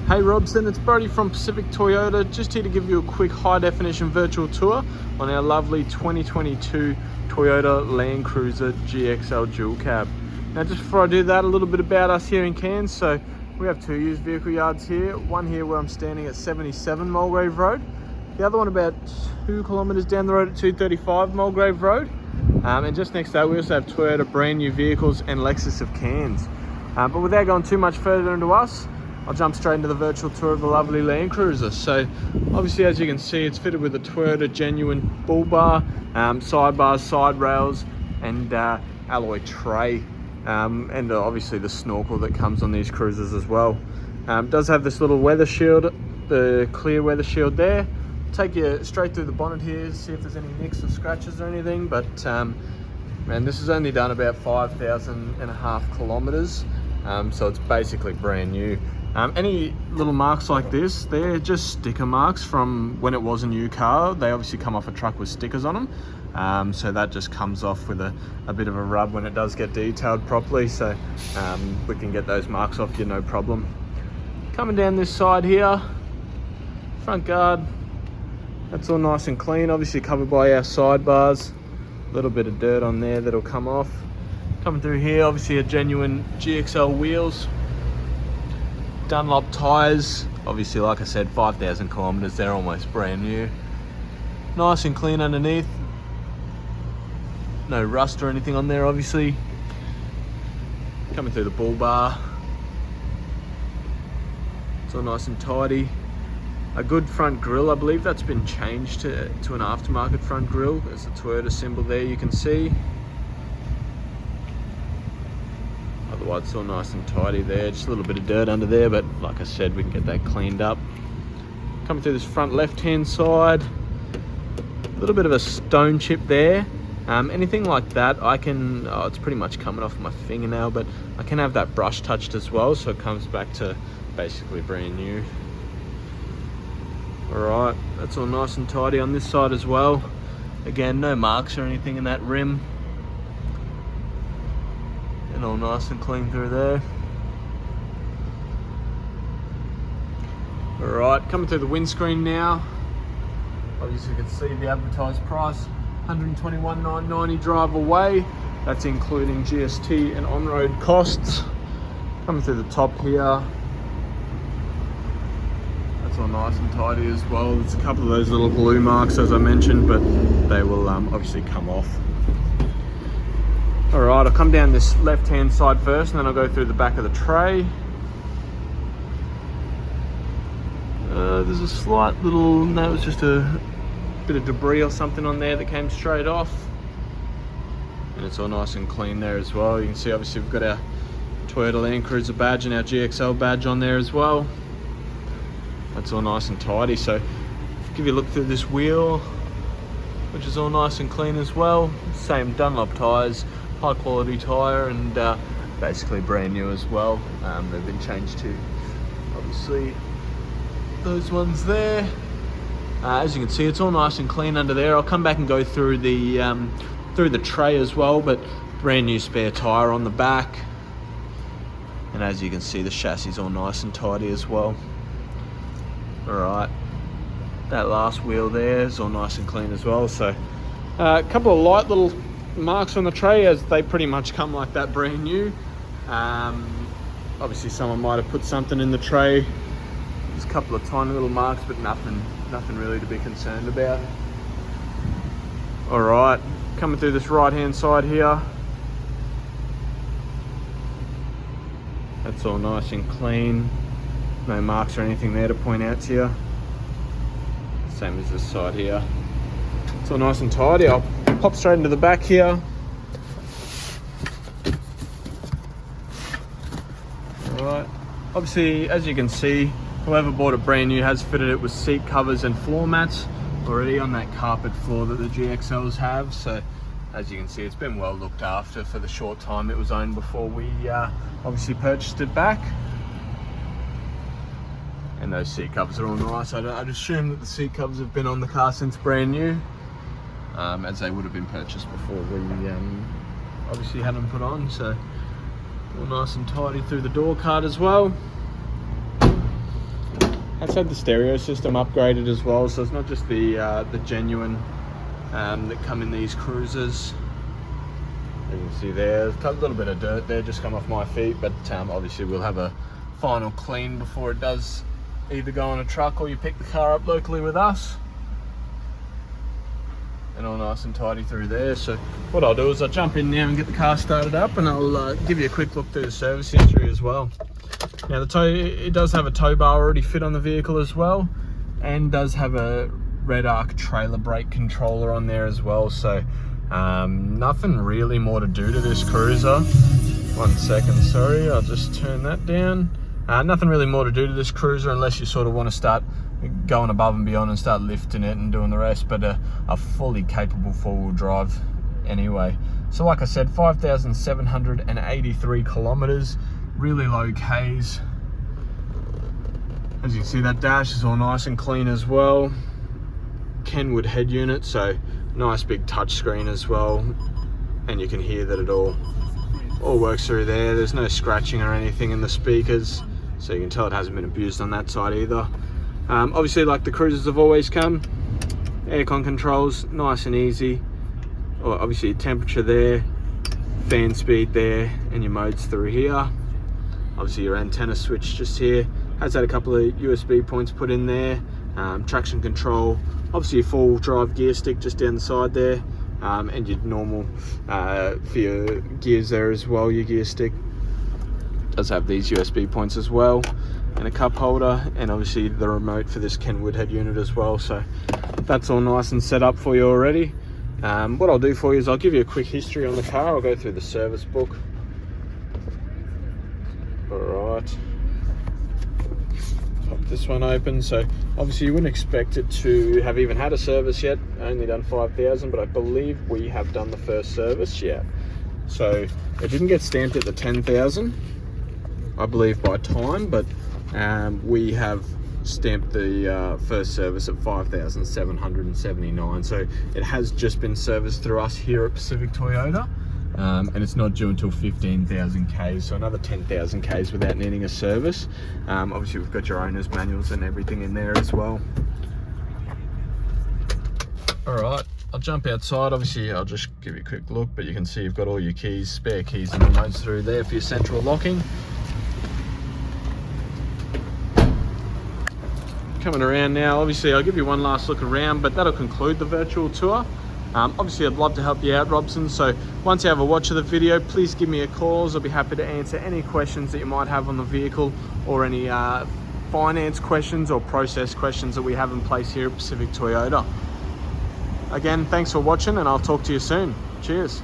Hey Robson, it's Brody from Pacific Toyota, just here to give you a quick high definition virtual tour on our lovely 2022 Toyota Landcruiser GXL dual cab. Now just before I do that, a little bit about us here in Cairns. So we have two used vehicle yards here, one here where I'm standing at 77 Mulgrave Road, the other one about 2 kilometres down the road at 235 Mulgrave Road. And just next to that we also have Toyota brand new vehicles and Lexus of Cairns. But without going too much further into us, I'll jump straight into the virtual tour of the lovely Landcruiser. So obviously, as you can see, it's fitted with a Toyota genuine bull bar, sidebars, side rails, and alloy tray. And obviously the snorkel that comes on these cruisers as well. It does have this little weather shield, the clear weather shield there. Take you straight through the bonnet here, see if there's any nicks or scratches or anything. But man, this has only done about 5,500 kilometers. So it's basically brand new. Any little marks like this, they're just sticker marks from when it was a new car. They obviously come off a truck with stickers on them. So that just comes off with a bit of a rub when it does get detailed properly. So we can get those marks off you, no problem. Coming down this side here, front guard, that's all nice and clean. Obviously covered by our sidebars. A little bit of dirt on there that'll come off. Coming through here, obviously a genuine GXL wheels. Dunlop tyres, obviously like I said, 5,000 kilometers, they're almost brand new. Nice and clean underneath. No rust or anything on there, obviously. Coming through the bull bar. It's all nice and tidy. A good front grille, I believe that's been changed to an aftermarket front grille. There's the Toyota symbol there, you can see. Otherwise it's all nice and tidy there, just a little bit of dirt under there, but like I said, we can get that cleaned up. Coming through this front left hand side, a little bit of a stone chip there. Anything like that I can, it's pretty much coming off my fingernail, but I can have that brush touched as well, so it comes back to basically brand new. Alright, that's all nice and tidy on this side as well. Again, no marks or anything in that rim. And all nice and clean through there. Alright, coming through the windscreen now. Obviously you can see the advertised price, $121,990 drive away. That's including GST and on-road costs. Coming through the top here. That's all nice and tidy as well. There's a couple of those little glue marks as I mentioned, but they will obviously come off. Alright, I'll come down this left hand side first and then I'll go through the back of the tray. There's a slight little, no, it was just a bit of debris or something on there that came straight off. And it's all nice and clean there as well. You can see obviously we've got our Toyota Landcruiser badge and our GXL badge on there as well. That's all nice and tidy. So give you a look through this wheel, which is all nice and clean as well. Same Dunlop tyres, high quality tyre, and basically brand new as well. They've been changed to obviously those ones there. As you can see, it's all nice and clean under there. I'll come back and go through the tray as well, but brand new spare tyre on the back. And as you can see, the chassis is all nice and tidy as well. Alright, that last wheel there is all nice and clean as well. So a couple of light little marks on the tray, as they pretty much come like that brand new. Obviously someone might have put something in the tray. There's a couple of tiny little marks, but nothing really to be concerned about. Alright, coming through this right hand side here. That's all nice and clean. No marks or anything there to point out to you. Same as this side here. It's all nice and tidy. I'll pop straight into the back here. Alright, obviously as you can see, whoever bought it brand new has fitted it with seat covers and floor mats already on that carpet floor that the GXLs have. So as you can see, it's been well looked after for the short time it was owned before we obviously purchased it back. And those seat covers are all nice. I'd assume that the seat covers have been on the car since brand new, as they would have been purchased before we obviously had them put on. So, all nice and tidy through the door card as well. It's had the stereo system upgraded as well, so it's not just the genuine that come in these cruisers. You can see there's a little bit of dirt there just come off my feet, but obviously we'll have a final clean before it does either go on a truck or you pick the car up locally with us. And all nice and tidy through there. So what I'll do is I'll jump in now and get the car started up, and I'll give you a quick look through the service history as well. Now it does have a tow bar already fit on the vehicle as well, and does have a red arc trailer brake controller on there as well. So nothing really more to do to this cruiser. 1 second, sorry, I'll just turn that down. Nothing really more to do to this cruiser unless you sort of want to start going above and beyond and start lifting it and doing the rest, but a fully capable four-wheel drive anyway. So like I said, 5,783 kilometers, really low Ks. As you can see, that dash is all nice and clean as well. Kenwood head unit, so nice big touch screen as well, and you can hear that it all works through there. There's no scratching or anything in the speakers, so you can tell it hasn't been abused on that side either. Obviously, like the cruisers have always come, aircon controls nice and easy. Obviously temperature there, fan speed there, and your modes through here. Obviously your antenna switch just here, has had a couple of USB points put in there. Traction control, obviously a four-wheel drive gear stick just down the side there, and your normal for your gears there as well. Your gear stick does have these USB points as well, and a cup holder, and obviously the remote for this Kenwood head unit as well. So that's all nice and set up for you already. What I'll do for you is I'll give you a quick history on the car. I'll go through the service book. All right, pop this one open. So obviously you wouldn't expect it to have even had a service yet, only done 5,000, but I believe we have done the first service yet. So it didn't get stamped at the 10,000, I believe, by time, but we have stamped the first service at 5,779. So it has just been serviced through us here at Pacific Toyota, and it's not due until 15,000 Ks, so another 10,000 Ks without needing a service. Obviously we've got your owner's manuals and everything in there as well. All right, I'll jump outside. Obviously I'll just give you a quick look, but you can see you've got all your keys, spare keys and remotes through there for your central locking. Coming around now, obviously I'll give you one last look around, but that'll conclude the virtual tour. Obviously I'd love to help you out, Robson, so once you have a watch of the video, please give me a call. I'll be happy to answer any questions that you might have on the vehicle, or any finance questions or process questions that we have in place here at Pacific Toyota. Again, thanks for watching, and I'll talk to you soon. Cheers.